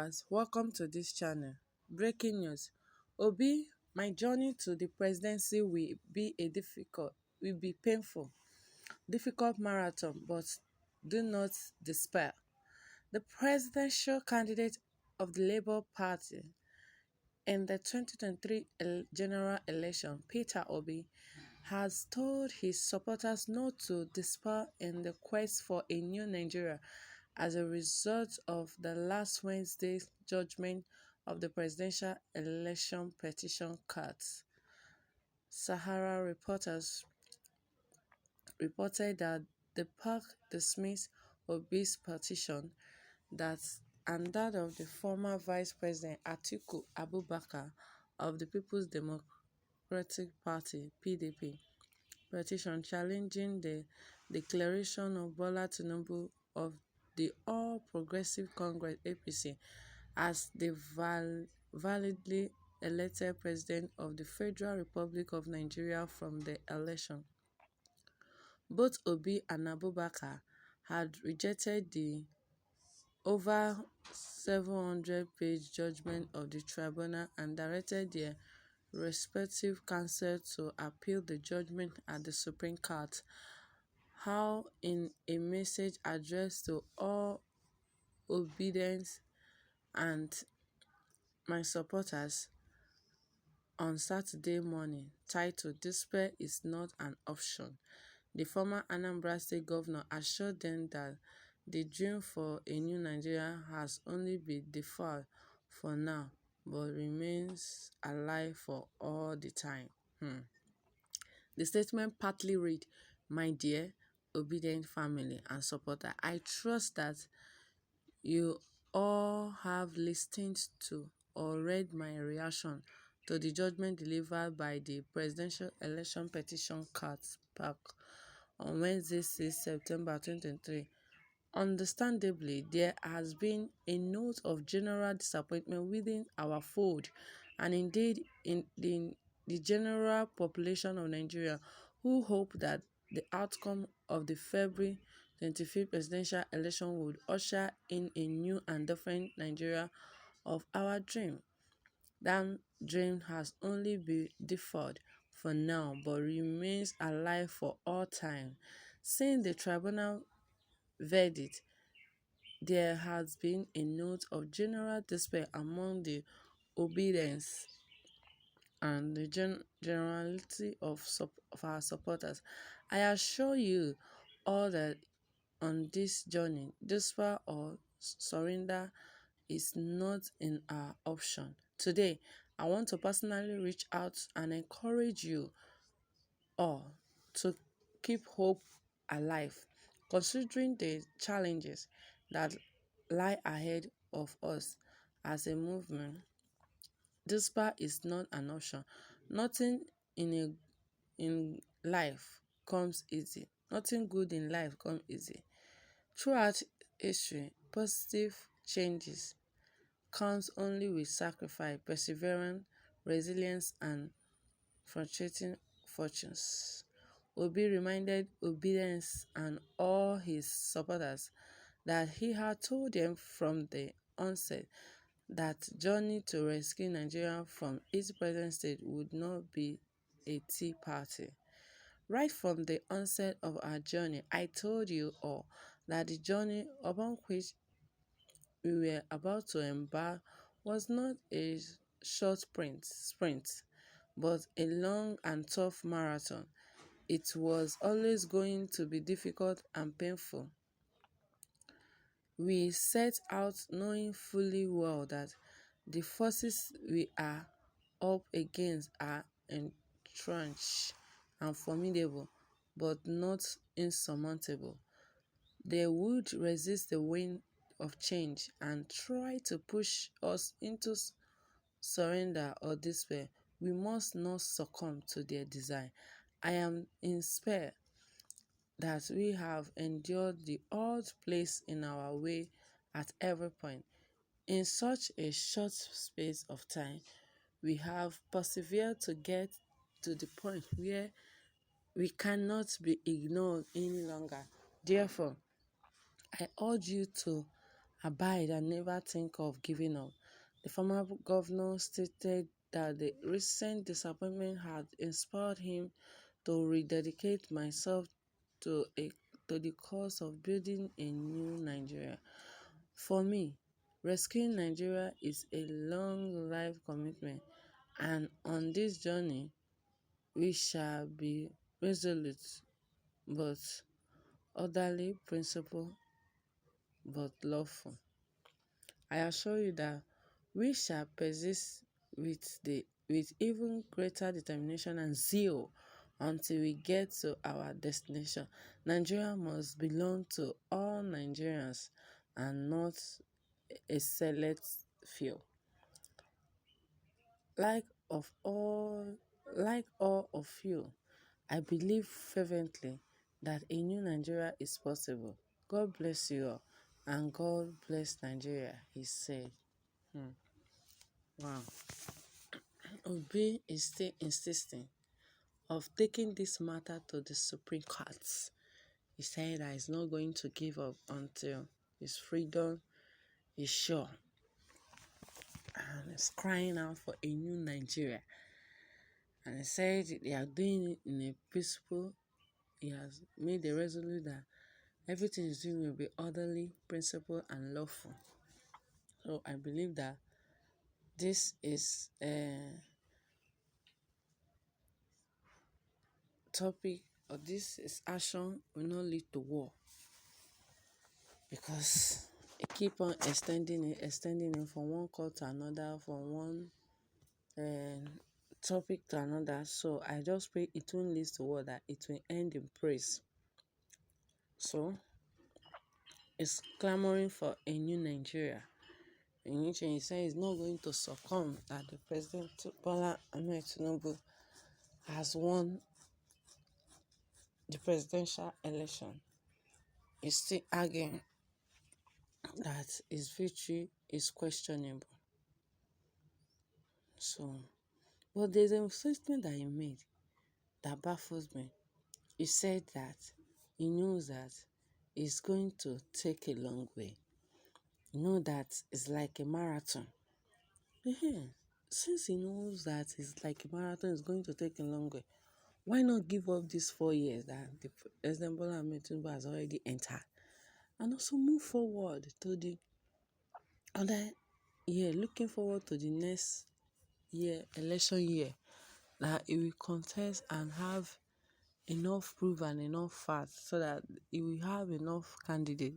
viewers, welcome to this channel. Breaking news: Obi, my journey to the presidency will be painful, difficult marathon, but do not despair. The presidential candidate of the Labour Party in the 2023 general election, Peter Obi, has told his supporters not to despair in the quest for a new Nigeria as a result of the last Wednesday's judgment of the presidential election petition court. Sahara reporters reported that the park dismissed Obi's petition and that of the former Vice President Atiku Abubakar of the People's Democratic Party (PDP) petition challenging the declaration of Bola Tinubu of the All Progressive Congress (APC) as the validly elected President of the Federal Republic of Nigeria from the election. Both Obi and Abubakar had rejected the over 700-page judgment of the tribunal and directed their respective counsel to appeal the judgment at the Supreme Court. How, in a message addressed to all obedience and my supporters on Saturday morning, titled "Despair is not an option," the former Anambra State governor assured them that the dream for a new Nigeria has only been deferred for now, but remains alive for all the time. The statement partly read, "My dear, obedient family and supporter, I trust that you all have listened to or read my reaction to the judgment delivered by the Presidential Election Petition Court (PAC) on Wednesday, 6 September 2023. Understandably, there has been a note of general disappointment within our fold, and indeed in the general population of Nigeria, who hope that the outcome of the February 25th presidential election would usher in a new and different Nigeria of our dream. That dream has only been deferred for now, but remains alive for all time. Since the tribunal verdict, there has been a note of general despair among the obedience and the generality of our supporters. I assure you all that on this journey, despair or surrender is not in our option. Today, I want to personally reach out and encourage you all to keep hope alive, considering the challenges that lie ahead of us as a movement. Despair is not an option. Nothing in life comes easy. Nothing good in life comes easy. Throughout history, positive changes comes only with sacrifice, perseverance, resilience, and fluctuating fortunes. Obi reminded obedience and all his supporters that he had told them from the onset that journey to rescue Nigeria from its present state would not be a tea party. Right from the onset of our journey, I told you all that the journey upon which we were about to embark was not a short sprint, but a long and tough marathon. It was always going to be difficult and painful. We set out knowing fully well that the forces we are up against are entrenched and formidable, but not insurmountable. They would resist the wind of change and try to push us into surrender or despair. We must not succumb to their desire. I am inspired that we have endured the odd place in our way at every point. In such a short space of time, we have persevered to get to the point where we cannot be ignored any longer. Therefore, I urge you to abide and never think of giving up. The former governor stated that the recent disappointment had inspired him to rededicate myself to the cause of building a new Nigeria. For me, rescuing Nigeria is a long life commitment, and on this journey, we shall be resolute but orderly, principled but lawful. I assure you that we shall persist with even greater determination and zeal until we get to our destination. Nigeria must belong to all Nigerians and not a select few. Like of all, like all of you, I believe fervently that a new Nigeria is possible. God bless you all, and God bless Nigeria, he said. Wow. OBI is still insisting of taking this matter to the Supreme Court. He said that he's not going to give up until his freedom is sure. And he's crying out for a new Nigeria. And he said they are doing it in a peaceful. He has made a resolution that everything he's doing will be orderly, principled, and lawful. So I believe that this is a topic, or this is action will not lead to war, because it keep on extending it from one court to another, from one topic to another. So I just pray it won't lead to war, that it will end in praise. So it's clamoring for a new Nigeria, in which he says he's not going to succumb, that the President Bola Ahmed Tinubu has won the presidential election. He's still arguing that his victory is questionable. So, but there's a statement that he made that baffles me. He said that he knows that it's going to take a long way. You know that it's like a marathon. Since he knows that it's like a marathon, it's going to take a long way, why not give up these 4 years that the President Bola Ahmed Tinubu has already entered, and also move forward to the other year, looking forward to the next year, election year, that he will contest and have enough proof and enough facts so that he will have enough candidates.